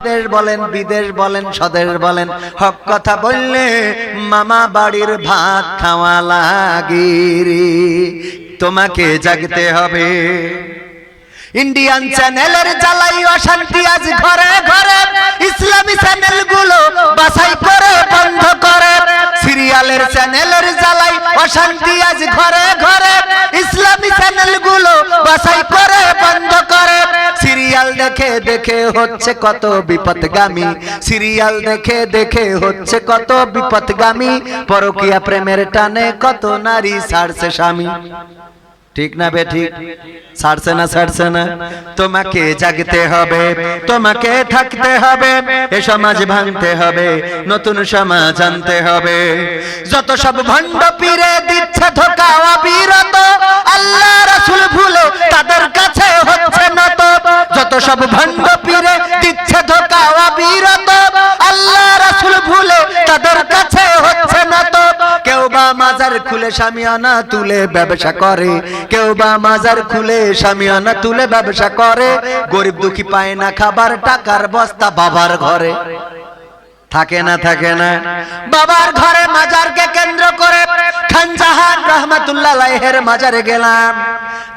দেশ বলেন বিদেশ বলেন স্বদেশ বলেন, হক কথা বললে মামা বাড়ির ভাত খাওয়া লাগি। তোমাকে জাগতে হবে। ইন্ডিয়ান চ্যানেলের জ্বালাই অশান্তি আজ ঘরে ঘরে, ইসলামী চ্যানেল গুলো বাছাই করে বন্ধ করে। সিরিয়ালের চ্যানেলের জ্বালাই অশান্তি আজ ঘরে ঘরে, ইসলামী চ্যানেল গুলো বাছাই করে বন্ধ করে। সিরিয়াল দেখে দেখে হচ্ছে কত বিপদগামী, সিরিয়াল দেখে দেখে হচ্ছে কত বিপদগামী। পরকীয়া প্রেমের টানে কত নারী ছাড়ছে স্বামী। ঠিক না বে ঠিক? ছাড়ছে না ছাড়ছে না? তোমাকে জাগতে হবে, তোমাকে থাকতে হবে, এ সমাজ ভাঙতে হবে, নতুন সমাজ আনতে হবে। যত সব ভণ্ড পীরে দিচ্ছে ধোঁকা অবিরত, আল্লাহ রাসূল ভুলে তাদের কাছে হচ্ছে নত। যত সব ভণ্ড পীরে দিচ্ছে ধোঁকা অবিরত, আল্লাহ রাসূল ভুলে তাদের কাছে হচ্ছে নত। কেউ বা মাজার খুলে শামিয়ানা তুলে ব্যবসা করে, কেউ বা মাজার খুলে শামিয়ানা তুলে ব্যবসা করে। গরিব দুঃখী পায় না খাবার, টাকার বস্তা বাবার ঘরে থাকে না থাকে না? বাবার ঘরে মাজারকে কেন্দ্র করে খান জাহান রাহমাতুল্লাহ আলাইহির মাজারে গেলাম।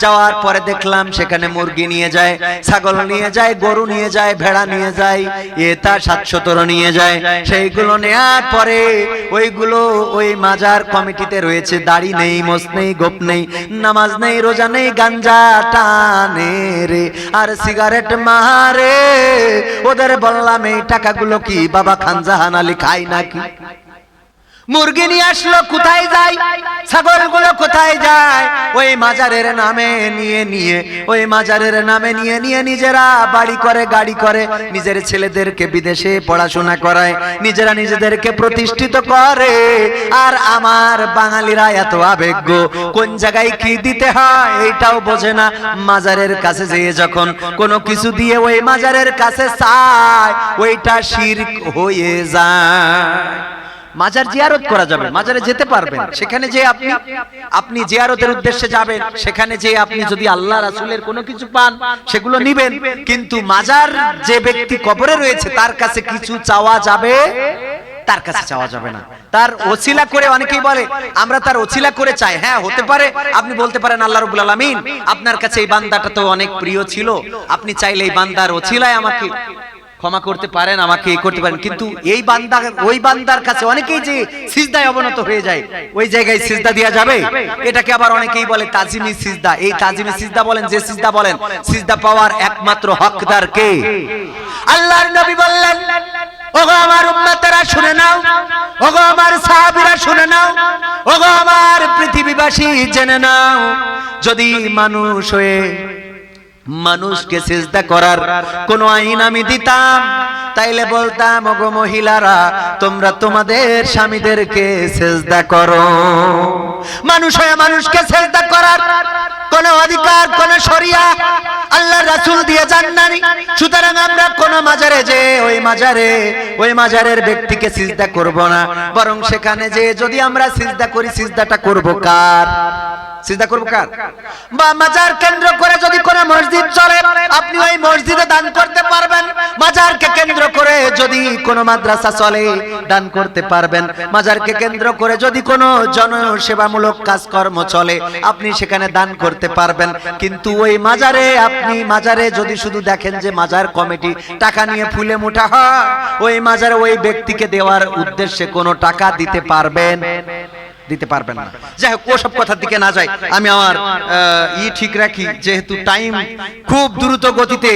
যাওয়ার পরে দেখলাম সেখানে মুরগি নিয়ে যায়, ছাগল নিয়ে যায়, গরু নিয়ে যায়, ভেড়া নিয়ে যায়, এটা 717 নিয়ে যায়। সেইগুলো নেয়ার পরে ওইগুলো ওই মাজার কমিটিতে রয়েছে। দাড়ি নেই, মোছ নেই, গোপ নেই, নামাজ নেই, রোজা নেই, গাঞ্জা টানে রে আর সিগারেট মারে। ওদের বললাম এই টাকাগুলো কি বাবা খান জাহান আলী খায় নাকি? মুরগি নিয়ে আসলো, কোথায় যায়? ছাগলগুলো কোথায় যায়? ওই মাজারের নামে নিয়ে নিয়ে, ওই মাজারের নামে নিয়ে নিয়ে নিজেরা বাড়ি করে, গাড়ি করে, নিজের ছেলেদেরকে বিদেশে পড়াশোনা করায়, নিজেরা নিজেদেরকে প্রতিষ্ঠিত করে। আর আমার বাঙালিরা এত আবেগ্য, কোন জায়গায় কি দিতে হয় এইটাও বোঝে না। মাজারের কাছে যেয়ে যখন কোনো কিছু দিয়ে ওই মাজারের কাছে চায়, ওইটা শিরক হয়ে যায়। মাজার জিয়ারত করা যাবে, মাজারে যেতে পারবেন, সেখানে যে আপনি জিয়ারতের উদ্দেশ্যে যাবেন, সেখানে যে আপনি যদি আল্লাহ রাসূলের কোনো কিছু পান সেগুলো নিবেন। কিন্তু মাজার যে ব্যক্তি কবরে রয়েছে তার কাছে কিছু চাওয়া যাবে, তার কাছে চাওয়া যাবে না। তার ওসিলা করে, অনেকেই বলে আমরা তার ওসিলা করে চাই। হ্যাঁ হতে পারে, আপনি বলতে পারেন আল্লাহ রাব্বুল আলামিন আপনার কাছে এই বান্দাটা তো অনেক প্রিয় ছিল, আপনি চাইলে এই বান্দার ওসিলায় আমাকে ক্ষমা করতে পারেন, আমাকে এই করতে পারেন। কিন্তু এই বান্দা, ওই বান্দার কাছে অনেকেই যে সিজদায় অবনত হয়ে যায়, ওই জায়গায় সিজদা দেয়া যাবে? এটাকে আবার অনেকেই বলে তাজিমি সিজদা। এই তাজিমি সিজদা বলেন, যে সিজদা বলেন, সিজদা পাওয়ার একমাত্র হকদার কে? আল্লাহর নবী বললেন, ওগো আমার উম্মতেরা শুনে নাও, ওগো আমার সাহাবীরা শুনে নাও, ওগো আমার পৃথিবীবাসী জেনে নাও, যদি মানুষ হয়ে মানুষকে সিজদা করার কোন আইন আমি দিতাম, তাইলে বলতাম ওগো মহিলারা তোমরা তোমাদের স্বামীদেরকে সিজদা করো। মানুষ হয়ে মানুষকে সিজদা করার কোন অধিকার, কোন শরিয়া আল্লাহর রাসূল দিয়ে যান নাই। সুতরাং আমরা কোন মাজারে যে ওই মাজারের ব্যক্তিকে সিজদা করব না, বরং সেখানে যে যদি আমরা সিজদা করি, সিজদাটা করব কার? সিজদা করব কার? বা মাজার কেন্দ্র করে যদি কোন মসজিদ চলে, আপনি ওই মসজিদে দান করতে পারবেন। মাজারকে কেন্দ্র করে যদি কোন মাদ্রাসা চলে, দান করতে পারবেন। মাজারকে কেন্দ্র করে যদি কোন জনসেবামূলক কাজকর্ম চলে, আপনি সেখানে দান করতে পারবেন। কিন্তু ওই মাজারে, আপনি মাজারে যদি শুধু দেখেন যে মাজার কমিটি টাকা নিয়ে ফুলে মোটা হয়, ওই মাজারে ওই ব্যক্তিকে দেওয়ার উদ্দেশ্যে কোনো টাকা দিতে পারবেন না। যাই হোক, ওসব কথার দিকে না যাই, আমি আমার ঠিক রাখি। যেহেতু টাইম খুব দ্রুত গতিতে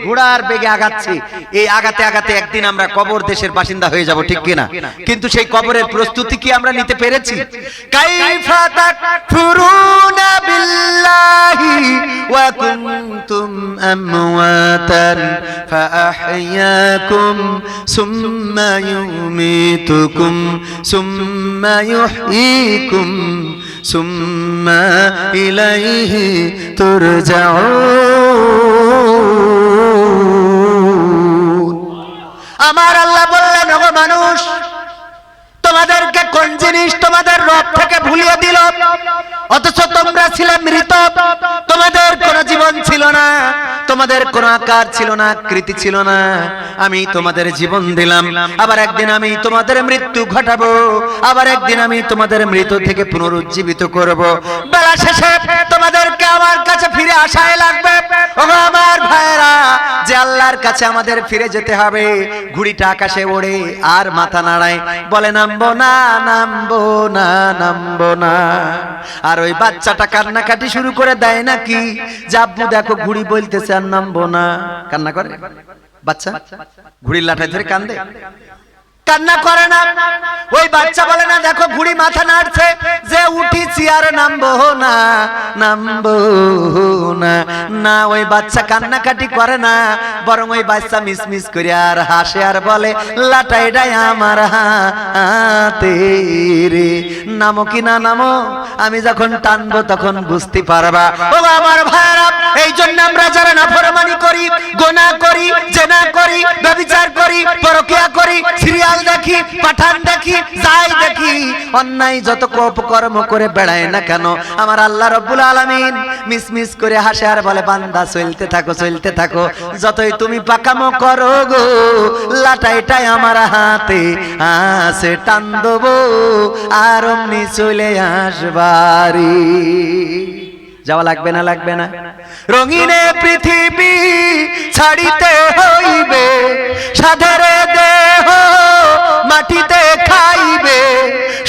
ঘোড়ার বেগে আগাচ্ছে, এই আগাতে আগাতে একদিন আমরা কবর দেশের বাসিন্দা হয়ে যাব, ঠিক কিনা? কিন্তু সেই কবরের প্রস্তুতি কি আমরা নিতে পেরেছি? কাইফা তাকফুরুনা বিল্লাহি ওয়া কুনতুম আমওয়াতান ফাআহইয়াকুম সুম্মা ইউমীতুকুম সুম্মা ইউহয়ীকুম সুম্মা ইলাইহি তুরজাউন। আমার আল্লাহ বললেন, ওগো মানুষ, তোমাদেরকে কোন জিনিস তোমাদের রব থেকে ভুলিয়ে দিল, অথচ তোমরা ছিলে মৃত, তোমাদের কোনো জীবন ছিল না, তোমাদের কোনো আকার ছিল না, আকৃতি ছিল না। আমি তোমাদের জীবন দিলাম, আবার একদিন আমি তোমাদের মৃত্যু ঘটাবো, আবার একদিন আমি তোমাদের মৃত থেকে পুনরুজ্জীবিত করব। বেলা শেষে তোমাদেরকে আমার কাছে ফিরে আসাই লাগবে। ওগো আমার ভাইরা, যে আল্লাহর কাছে আমাদের ফিরে যেতে হবে, ঘুড়িটা আকাশে ওড়ে আর মাথা নাড়ায়, বলে নামবো না, নামবো না, নামবো না। আর ওই বাচ্চাটা কান্নাকাটি শুরু করে দেয় নাকি, যে আব্বু দেখো ঘুড়ি বলতেছে আর নামবো না। কান্না করে বাচ্চা, ঘুড়ির লাঠায় ধরে কান্দে, কান্না করে না। ওই বাচ্চা বলে না দেখো ঘুড়ি মাথা নাড়ছে, যে উঠিছি আর নামবো না, নামবো না। না, ওই বাচ্চা কান্নাকাটি করে না, বরং ওই বাচ্চা মিসমিস করে আর হাসে আর বলে লাটাইটাই আমার হাতে রে, নামো কি না নামো, আমি যখন টানবো তখন বুঝতে পারবা। ও আমার ভাইরা, এই জন্য আমরা যারা নাফরমানি করি, গুনাহ করি, জেনা করি, ব্যভিচার করি, পরকিয়া করি, সিরিয়াল দেখি, পাঠান দেখি, যাই দেখি, অন্যায় যত অপকর্ম করে বেড়ায় না কেন, আমার আল্লাহ রাব্বুল আলামিন মিসমিস করে হাসে আর বলে বান্দা চলতে থাকো, চলতে থাকো, যতই তুমি পাকামো করো গো, লাটাইটাই আমার হাতে আছে, টান দেবো আর অমনি চলে আসবারি। যাওয়া লাগবে না, লাগবে না? রঙিনে পৃথিবী ছাড়িতে হইবে, সাধের দেহ মাটিতে খাইবে,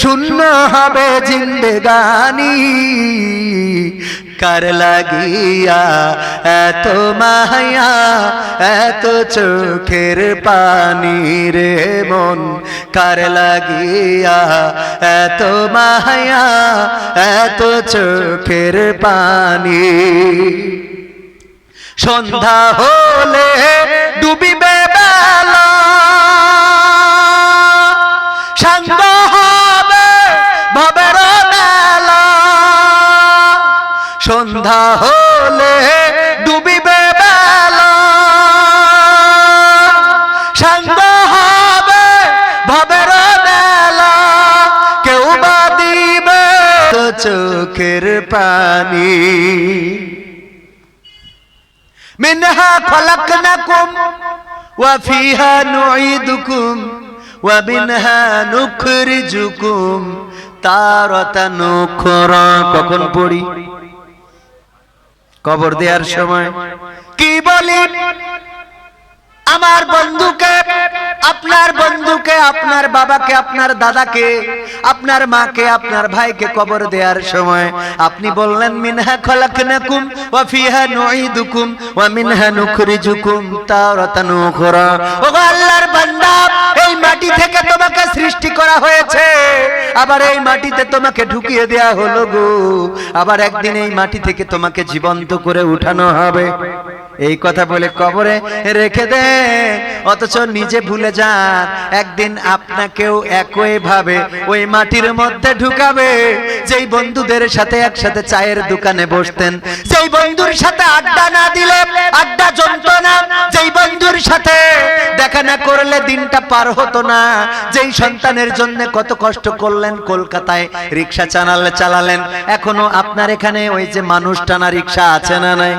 শূন্য হবে জিন্দেগানি, কার লাগিয়া এত মায়া, এত চোখের পানি রে মন, কার লাগিয়া এত মায়া, এত চোখের পানি। সন্ধ্যা হলে ডুবিবে বেলা, সাঙ্গ হবে ভবের মেলা, সন্ধ্যা হলে ডুবিবে বেলা, সাঙ্গ হবে ভবের মেলা, কেউ বা দিবে চোখের পানি। মিনহা খলাকনাকুম ওয়া ফিহা নুঈদুকুম ওয়া মিনহা নুখরিজুকুম তারাতান উখরা। কখন পড়ি? কবর দেওয়ার সময়। কি বলি? আমার বন্ধুকে, আপনার বন্ধুকে, আপনার বাবাকে, আপনার দাদাকে, আপনার মাকে, আপনার ভাইকে কবর দেওয়ার সময় আপনি বললেন মিনহা খলাকনাকুম ওয়া ফিহা নুঈদুকুম ওয়া মিনহা নুখরিজুকুম তারাতান উখরা। ওগো আল্লাহর বান্দা, এই মাটি থেকে তোমাকে সৃষ্টি করা হয়েছে, আবার এই মাটিতে তোমাকে ঢুকিয়ে দেয়া হলো গো, আবার একদিন এই মাটি থেকে তোমাকে জীবন্ত করে উঠানো হবে। এই কথা বলে কবরে রেখে দে, অথচ নিজে ভুলে যান একদিন আপনাকেও একই ভাবে ওই মাটির মধ্যে ঢুকাবে। যেই বন্ধুদের সাথে একসাথে চায়ের দোকানে বসতেন, যেই বন্ধুর সাথে আড্ডা না দিলে আড্ডা জমতো না, যেই বন্ধুর সাথে দেখা না করলে দিনটা পার হতো না, যেই সন্তানের জন্য কত কষ্ট করলেন, কলকাতায় রিক্সা চালালেন, এখনো আপনার এখানে ওই যে মানুষ টানা রিক্সা আছে না নাই?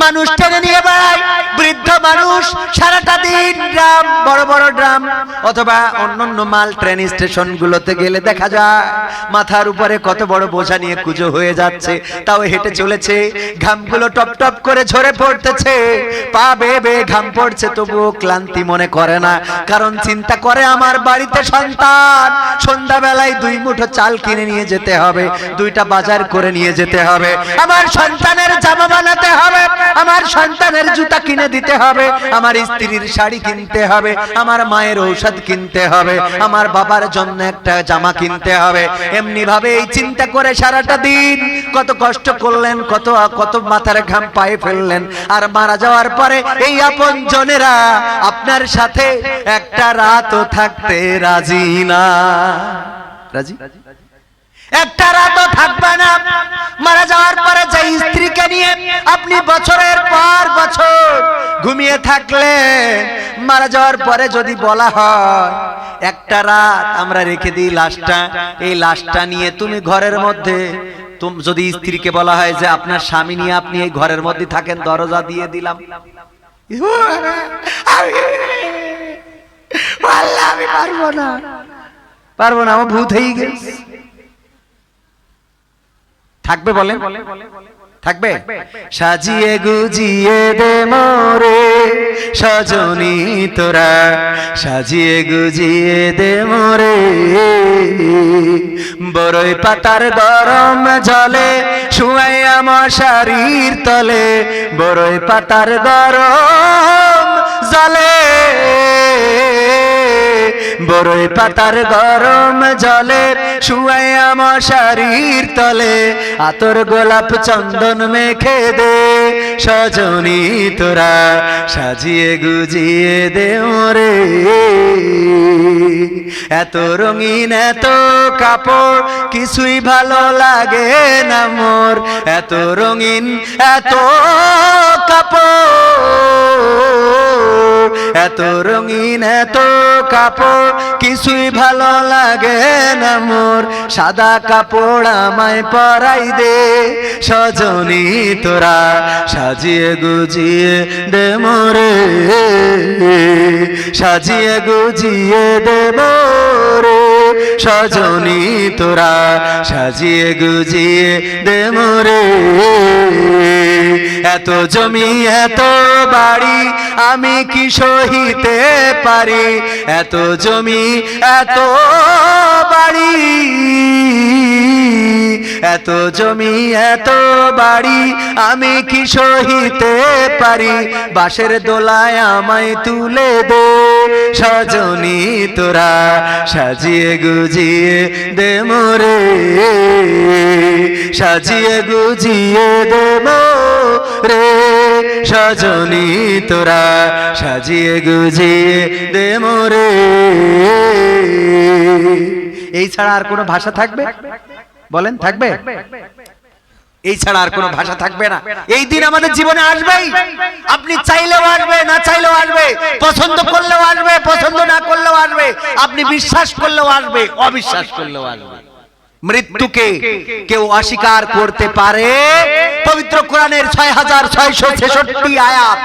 মানুষ টেনে নিয়ে বেড়ায়, বৃদ্ধ মানুষ সারাটা দিন ড্রাম, বড় বড় ড্রাম অথবা অন্যান্য মাল ট্রেন স্টেশন গুলোতে গেলে দেখা যায় মাথার উপরে কত বড় বোঝা নিয়ে কুজো হয়ে যাচ্ছে, তাও হেঁটে চলেছে, ঘামগুলো টপ টপ করে ঝরে পড়তেছে, পা বেয়ে বেয়ে ঘাম পড়ছে, তবুও ক্লান্তি মনে করে না, কারণ চিন্তা করে আমার বাড়িতে সন্তান, সন্ধ্যাবেলায় 2 মুঠো চাল কিনে নিয়ে যেতে হবে, 2টা বাজার করে নিয়ে যেতে হবে, আমার সন্তানের জামা বানাতে হবে, আমার সন্তানের জুতা কিনে দিতে হবে, আমার স্ত্রীর শাড়ি কিনতে হবে, আমার মায়ের ঔষধ কিনতে হবে, আমার বাবার জন্য একটা জামা কিনতে হবে। এমনি ভাবে এই চিন্তা করে সারাটা দিন কত কষ্ট করলেন, কত কত মাথার ঘাম পায়ে ফেললেন, আর মারা যাওয়ার পরে এই আপন জনেরা আপনার সাথে একটা রাতও থাকতে রাজি না। রাজি? একটা রাতও থাকবে না। মারা যাওয়ার পরে যে স্ত্রীকে নিয়ে আপনি বছরের পর বছর ঘুমিয়ে থাকলে, মারা যাওয়ার পরে যদি বলা হয় একটা রাত আমরা রেখে দিই লাশটা, এই লাশটা নিয়ে তুমি ঘরের মধ্যে, যদি স্ত্রীকে বলা হয় যে আপনার স্বামী নিয়ে আপনি এই ঘরের মধ্যে থাকেন, দরজা দিয়ে দিলাম, আমি পারবো না, পারবো না, আমার ভূত হয়ে গেছে। থাকবে বলেন? থাকবে? সাজিয়ে গুজিয়ে দে মোরে সজনী তোরা, সাজিয়ে গুজিয়ে দে মোরে, বড়ই পাতার গরম জলে শুয়াইয়া মশারির তলে, বড়ই পাতার গরম জলে, বড়ই পাতার গরম জলে শুয়াইয়া মশারির তলে, আতর গোলাপ চন্দন মেখে দে সজনী তোরা, সাজিয়ে গুজিয়ে দে মোরে। এত রঙিন এত কাপড় কিছুই ভালো লাগে না মোর, এত রঙিন এত কাপড়, এত রঙিন এত কাপড় কিছুই ভালো লাগে না মোর, সাদা কাপড় আমায় পরাই দে সজনী তোরা, সাজিয়ে গুজিয়ে দে মোরে, সাজিয়ে গুজিয়ে দে মোরে সজনী তোরা, সাজিয়ে গুজিয়ে দে মোরে। এত জমি এত বাড়ি আমি কি সহিতে পারি, এত জমি এত বাড়ি, এত জমি এত বাড়ি আমি কি সহিতে পারি, বাঁশের দোলায় আমায় তুলে দে সজনী তোরা, সাজিয়ে গুজিয়ে দে মোরে, সাজিয়ে গুজিয়ে দে মোরে সজনী তোরা, সাজিয়ে গুজিয়ে দে মোরে। এই ছাড়া আর কোনো ভাষা থাকবে? বলেন থাকবে? এই ছাড়া আর কোনো ভাষা থাকবে না। এই দিন আমাদের জীবনে আসবেই, আপনি চাইলেও আসবে, না চাইলেও আসবে, পছন্দ করলেও আসবে, পছন্দ না করলেও আসবে, আপনি বিশ্বাস করলেও আসবে, অবিশ্বাস করলেও আসবে। মৃত্যুকে কেউ অস্বীকার করতে পারে? পবিত্র কোরআনের 6666 আয়াত,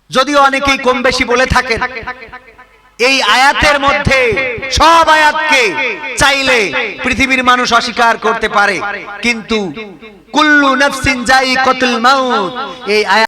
যদিও অনেকেই কম বেশি বলে থাকেন, এই আয়াতের মধ্যে সব আয়াতকে চাইলে পৃথিবীর মানুষ অস্বীকার করতে পারে, কিন্তু কুল্লু নাফসিন যায়িকাতুল মাউত, এই আয়াত